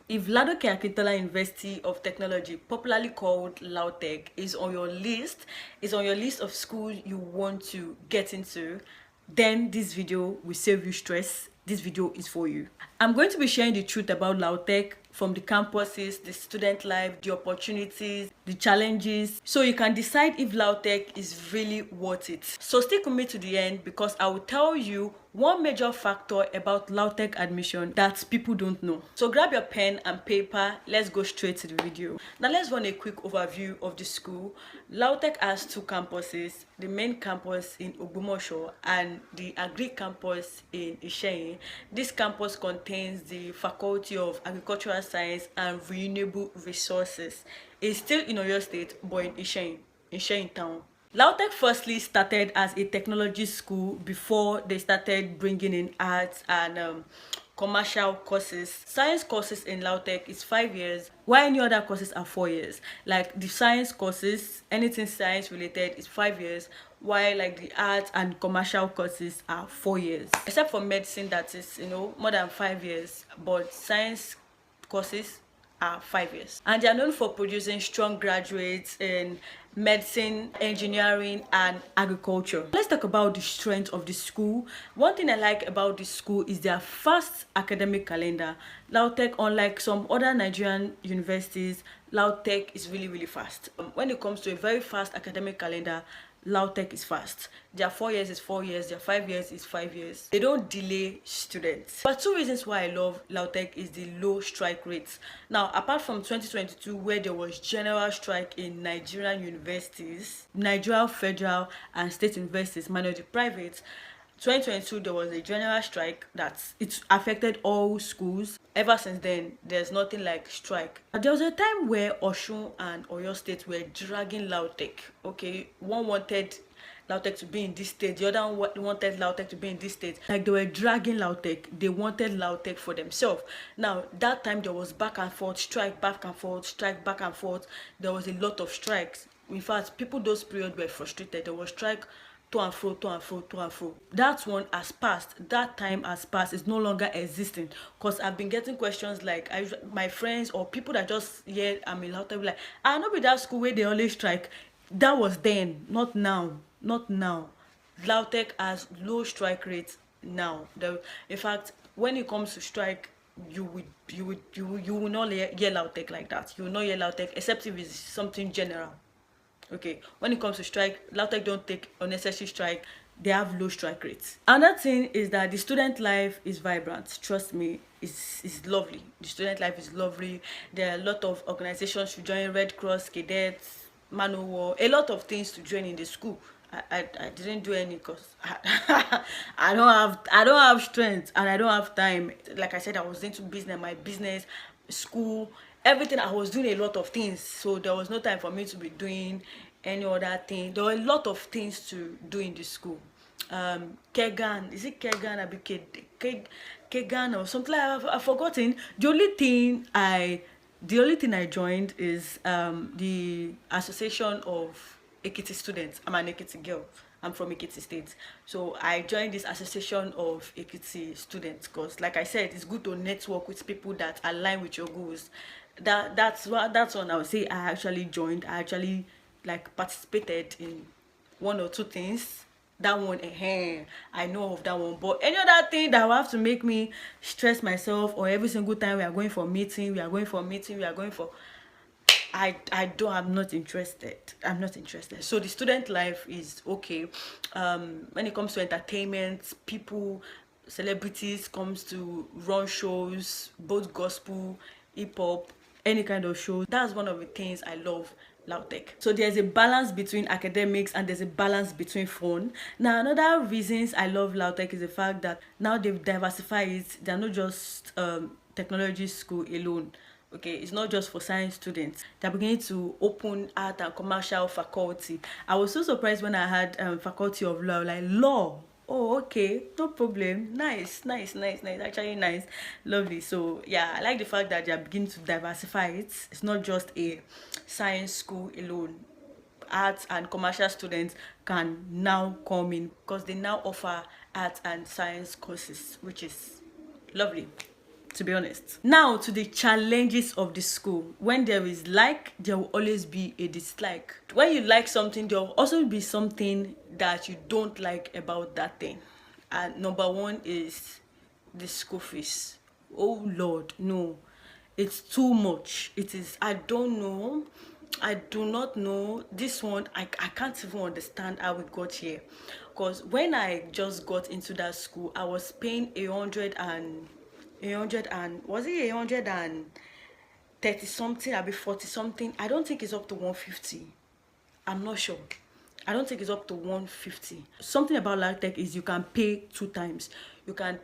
If Ladoke Akintola University of Technology, popularly called Lautech, is on your list of schools you want to get into, then this video will save you stress. This video is for you. I'm going to be sharing the truth about Lautech, from the campuses, the student life, the opportunities, the challenges, so you can decide if Lautech is really worth it. So stick with me to the end, because I will tell you one major factor about Lautech admission that people don't know. So grab your pen and paper, let's go straight to the video. Now let's run a quick overview of the school. Lautech has two campuses, the main campus in Ogbomoso and the Agri campus in Isheyin. This campus contains the Faculty of Agricultural Science and Renewable Resources. It's still in Oyo State, but in Isheyin town. Lautech firstly started as a technology school before they started bringing in arts and commercial courses. Science courses in Lautech is 5 years, while any other courses are 4 years. Like the science courses, anything science related is 5 years, while like the arts and commercial courses are 4 years. Except for medicine, that is, more than 5 years, but science courses are 5 years. And they are known for producing strong graduates in medicine, engineering, and agriculture. Let's talk about the strength of the school. One thing I like about the school is their fast academic calendar. Lautech, unlike some other Nigerian universities, Lautech is really fast. When it comes to a very fast academic calendar, Lautech is fast. Their 4 years is 4 years, their 5 years is 5 years. They don't delay students. But two reasons why I love Lautech is the low strike rates. Now, apart from 2022, where there was general strike in Nigerian universities, Nigerian federal and state universities, minus the private, 2022 there was a general strike that it affected all schools. Ever since then, there's nothing like strike. There was a time where Osun and Oyo State were dragging Lautech. Okay, one wanted Lautech to be in this state, the other one wanted Lautech to be in this state. Like they were dragging Lautech, they wanted Lautech for themselves. Now that time there was back and forth, strike, back and forth, strike, back and forth. There was a lot of strikes. In fact, people those periods were frustrated. There was strike to and fro, to and fro, to and fro. That one has passed. That time has passed. It's no longer existing. Because I've been getting questions like my friends or people that just hear I'm in Lautech, like, I know with that school where they always strike. That was then, not now. Not now. Lautech has low strike rates now. In fact, when it comes to strike, you will not hear Lautech like that. You will not hear Lautech except if it's something general. Okay, when it comes to strike, Lautech don't take unnecessary strike. They have low strike rates. Another thing is that the student life is vibrant. Trust me, it's lovely. The student life is lovely. There are a lot of organizations to join: Red Cross, cadets, man o' war, a lot of things to join in the school. I didn't do any because I don't have strength and I don't have time. Like I said, I was into my business, school, everything. I was doing a lot of things, so there was no time for me to be doing any other thing. There were a lot of things to do in the school. Kegan, is it Kegan? Kegan or something like that. I've forgotten. The only thing I joined is the Association of Ekiti students. I'm an Ekiti girl. I'm from Ekiti State, so I joined this association of Ekiti students because, like I said, it's good to network with people that align with your goals. That's one I would say I actually joined. I actually like participated in one or two things. That one, I know of that one. But any other thing that will have to make me stress myself, or every single time we are going for meeting, I'm not interested. So the student life is okay. When it comes to entertainment, people, celebrities comes to run shows, both gospel, hip hop, any kind of show. That's one of the things I love Lautech. So there's a balance between academics and there's a balance between fun. Now another reasons I love Lautech is the fact that now they've diversified it. They're not just technology school alone. Okay, it's not just for science students. They're beginning to open art and commercial faculty. I was so surprised when I had faculty of law, like law. Oh, okay, no problem. Nice. Actually nice, lovely. So yeah, I like the fact that they're beginning to diversify it. It's not just a science school alone. Arts and commercial students can now come in because they now offer art and science courses, which is lovely. to be honest. Now to the challenges of the school. When there is like, there will always be a dislike. When you like something, there will also be something that you don't like about that thing. And number one is the school fees. Oh Lord, no, it's too much. It is, I don't know, I do not know. This one, I can't even understand how we got here. Because when I just got into that school, I was paying was it 130 something, I'll be 40 something. I don't think it's up to 150. I'm not sure. I don't think it's up to 150. Something about Lautech is you can pay 2 times. You can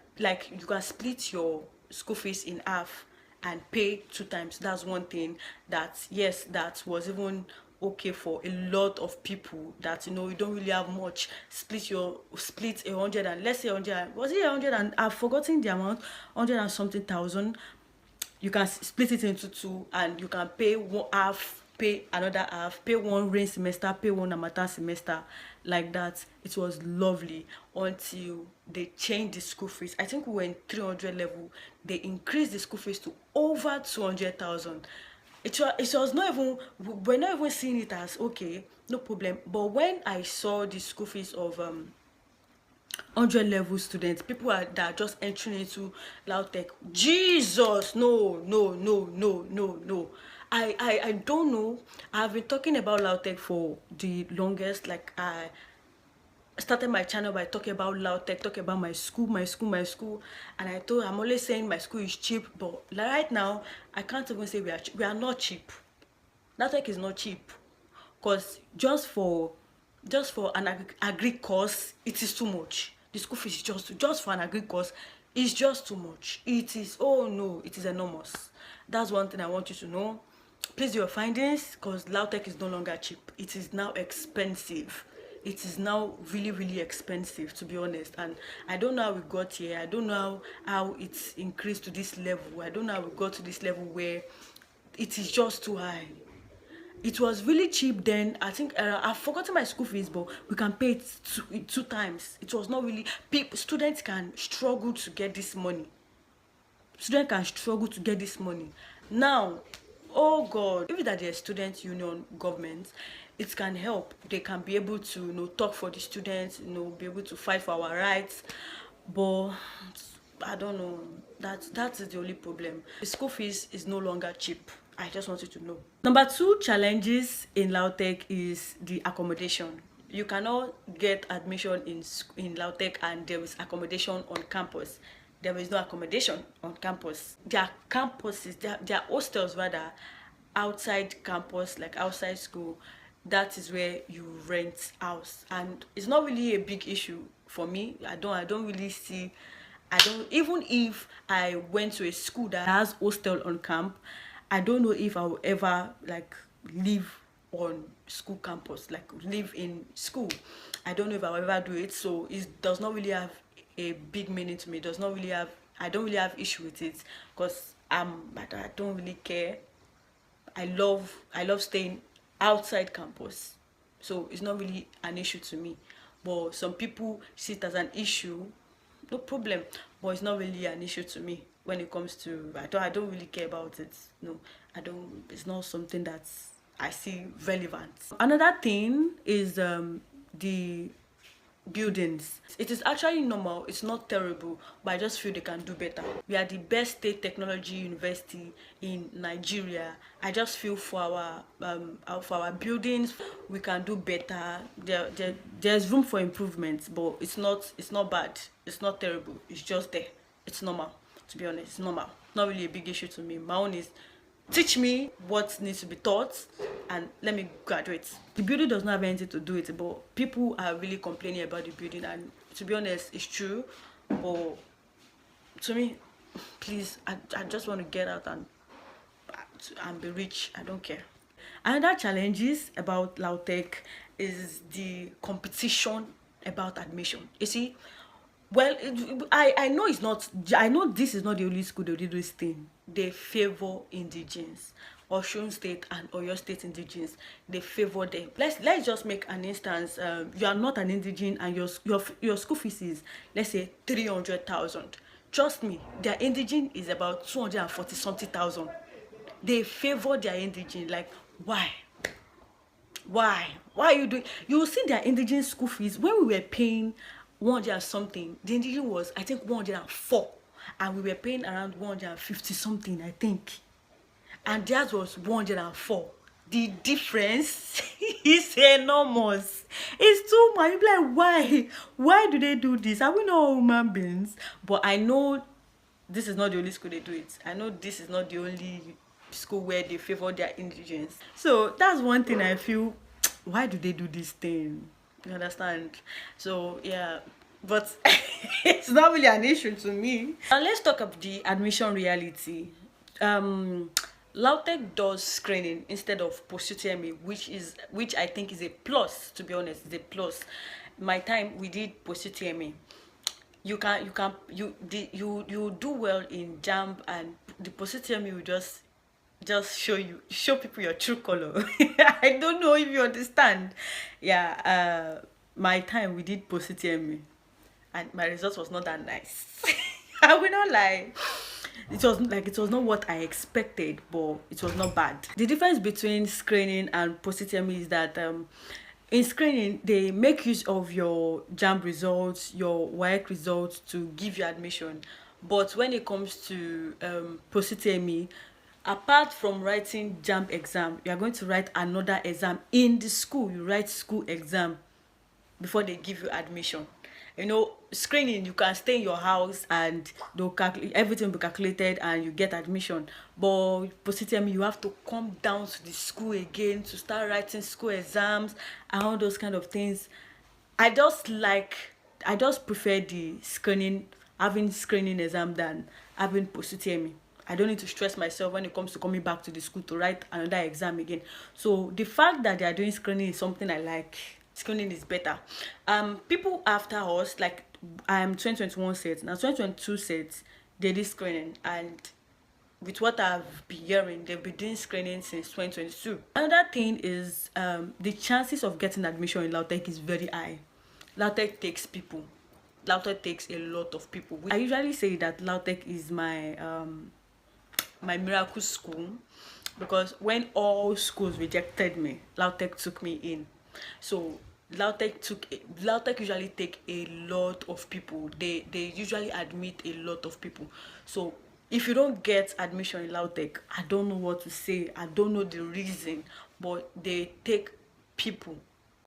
split your school fees in half and pay 2 times. That's one thing that, yes, that was even okay for a lot of people that, you know, you don't really have much. Split 100 and, let's say 100, was it 100 and, I've forgotten the amount, 100 and something thousand. You can split it into two and you can pay one half, pay another half, pay one rain semester, pay one harmattan semester, like that. It was lovely until they changed the school fees. I think we were in 300 level. They increased the school fees to over 200,000. It was not even, we're not even seeing it as okay, no problem. But when I saw the school fees of 100 level students, people that are just entering into Lautech, Jesus, no, no, no, no, no, no. I don't know. I've been talking about Lautech for the longest. Like, I started my channel by talking about Lautech, talking about my school, and I'm always saying my school is cheap, but right now I can't even say we are not cheap. Lautech is not cheap, because just for an agri course, it is too much. The school fees is just for an agri course, it's just too much. It is, oh no, it is enormous. That's one thing I want you to know. Please do your findings, because Lautech is no longer cheap. It is now expensive. It is now really, really expensive, to be honest. And I don't know how we got here. I don't know how it's increased to this level. I don't know how we got to this level where it is just too high. It was really cheap then. I think I've forgotten my school fees, but we can pay it two times. It was not really, students can struggle to get this money. Now, oh God, if that there's student union government, it can help. They can be able to, you know, talk for the students, you know, be able to fight for our rights. But I don't know, that is the only problem. The school fees is no longer cheap. I just want you to know. Number two challenges in Lautech is the accommodation. You cannot get admission in Lautech and there is accommodation on campus. There is no accommodation on campus. There are campuses, there are hostels rather, outside campus, like outside school. That is where you rent house, and it's not really a big issue for me. I don't really see, even if I went to a school that has hostel on camp, I don't know if I will ever like live on school campus, like live in school. I don't know if I will ever do it. So it does not really have a big meaning to me. It does not really have, I don't really have issue with it, because I don't really care. I love staying outside campus, so it's not really an issue to me. But some people see it as an issue. No problem, but it's not really an issue to me. When it comes to, I don't really care about it. No, I don't. It's not something that I see relevant. Another thing is the buildings. It is actually normal, it's not terrible, but I just feel they can do better. We are the best state technology university in Nigeria. I just feel for our buildings we can do better. There's room for improvement, but it's not bad, it's not terrible, it's just there. It's normal, to be honest. It's normal, not really a big issue to me. My own is teach me what needs to be taught and let me graduate. The building does not have anything to do with it, but people are really complaining about the building, and to be honest, it's true. But to me, please, I just want to get out and be rich. I don't care. Another challenges about Lautech is the competition about admission. You see, well, I know it's not, I know this is not the only school they do this thing. They favor indigents. Osun State and Oyo State indigents, they favor them. Let's just make an instance. You are not an indigent and your school fees is, let's say, 300,000. trust me, their indigene is about 240 something thousand. They favor their indigene. Like, why are you doing? You will see their indigene school fees. When we were paying 100 and something, the indigene was, I think, 104, and we were paying around 150 something, I think, and theirs was 104. The difference is enormous. It's too much. You're like, why do they do this? Are we not human beings? But I know this is not the only school they do it. I know this is not the only school where they favor their indigents. So that's one thing I feel, why do they do this thing? You understand? So yeah, but it's not really an issue to me. Now let's talk about the admission reality. Lautech does screening instead of post-UTME, which I think is a plus. To be honest, it's a plus. My time we did post-UTME. You do well in JAMB, and the post-UTME will just show people your true color. I don't know if you understand. Yeah, my time we did post-UTME, and my result was not that nice. I will not lie. It was not what I expected, but it was not bad. The difference between screening and post-UTME is that in screening they make use of your JAMB results, your WAEC results to give you admission. But when it comes to post-UTME, apart from writing JAMB exam, you are going to write another exam in the school. You write school exam before they give you admission. You know, screening, you can stay in your house and they'll calculate, everything will be calculated and you get admission. But post-UTME, you have to come down to the school again to start writing school exams and all those kind of things. I just prefer the screening, having screening exam than having post-UTME. I don't need to stress myself when it comes to coming back to the school to write another exam again. So the fact that they are doing screening is something I like. Screening is better. People after us, like 2021 sets, now 2022 sets, they did screening, and with what I've been hearing, they've been doing screening since 2022. Another thing is the chances of getting admission in Lautech is very high. Lautech takes people. Lautech takes a lot of people. I usually say that Lautech is my my miracle school, because when all schools rejected me, Lautech took me in. So Lautech usually take a lot of people. They usually admit a lot of people. So if you don't get admission in Lautech, I don't know what to say. I don't know the reason, but they take people.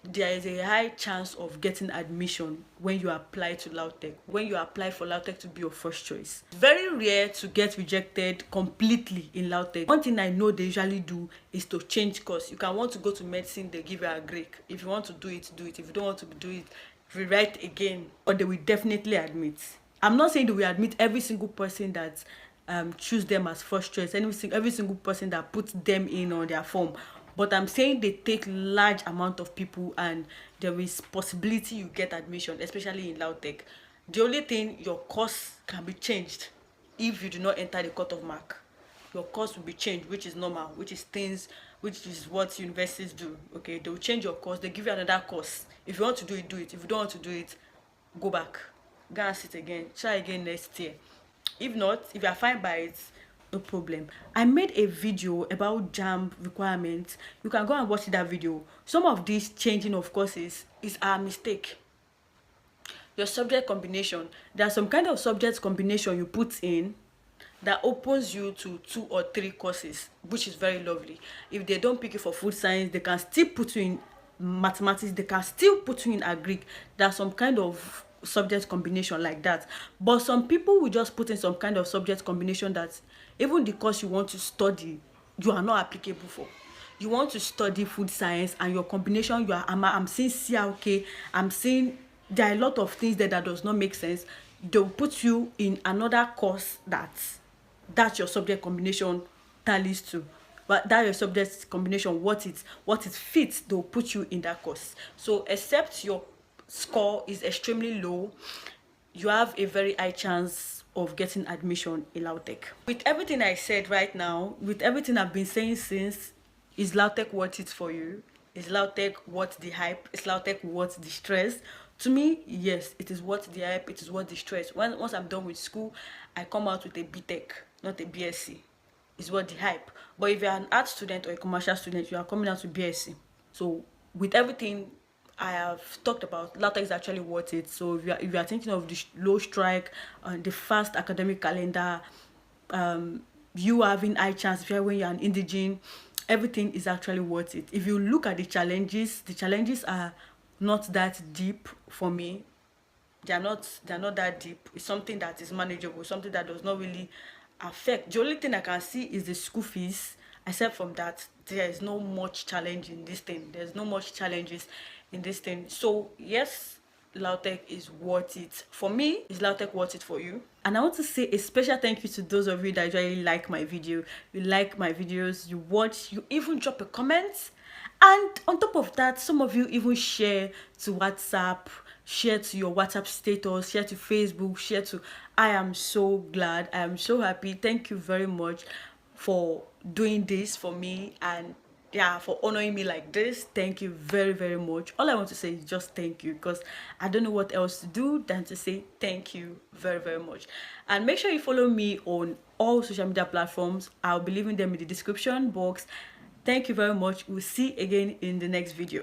There is a high chance of getting admission when you apply to Lautech, when you apply for Lautech to be your first choice. Very rare to get rejected completely in Lautech. One thing I know they usually do is to change course. You can want to go to medicine, they give you a Greek. If you want to do it, do it. If you don't want to do it, rewrite again. Or they will definitely admit. I'm not saying they will admit every single person that choose them as first choice, every single person that puts them in on their form. But I'm saying they take large amount of people, and there is possibility you get admission, especially in Lautech. The only thing, your course can be changed if you do not enter the cutoff mark. Your course will be changed, which is normal, which is what universities do. Okay, they will change your course, they give you another course. If you want to do it, do it. If you don't want to do it, go back. Go and sit again. Try again next year. If not, if you are fine by it, no problem. I made a video about JAMB requirements. You can go and watch that video. Some of these changing of courses is our mistake. Your subject combination, there are some kind of subject combination you put in that opens you to 2 or 3 courses, which is very lovely. If they don't pick you for food science, they can still put you in mathematics, they can still put you in agric. There are some kind of subject combination like that, but some people will just put in some kind of subject combination that even the course you want to study, you are not applicable for. You want to study food science, and your combination, I'm seeing CRK, I'm seeing there are a lot of things that does not make sense. They'll put you in another course that's your subject combination tallies to, but that your subject combination, what it fits, they'll put you in that course. So except your score is extremely low, you have a very high chance of getting admission in Lautech. With everything I said right now, with everything I've been saying since, is Lautech worth it for you? Is Lautech worth the hype? Is Lautech worth the stress? To me, yes, it is worth the hype, it is worth the stress. Once I'm done with school, I come out with a BTech, not a BSc. It's worth the hype. But if you're an art student or a commercial student, you are coming out with BSc. So with everything I have talked about, Lautech is actually worth it. So if you are thinking of the low strike, the fast academic calendar, you having high chance if you're when you're an indigene, everything is actually worth it. If you look at the challenges are not that deep for me. They're not that deep. It's something that is manageable, something that does not really affect. The only thing I can see is the school fees. Except from that, there is no much challenge in this thing. There's no much challenges in this thing. So yes, Lautech is worth it. For me, is Lautech worth it for you? And I want to say a special thank you to those of you that usually like my video. You like my videos, you watch, you even drop a comment. And on top of that, some of you even share to WhatsApp, share to your WhatsApp status, share to Facebook, share to. I am so glad. I am so happy. Thank you very much for doing this for me, and yeah, for honoring me like this. Thank you very, very much. All I want to say is just thank you, because I don't know what else to do than to say thank you very, very much. And make sure you follow me on all social media platforms. I'll be leaving them in the description box. Thank you very much. We'll see again in the next video.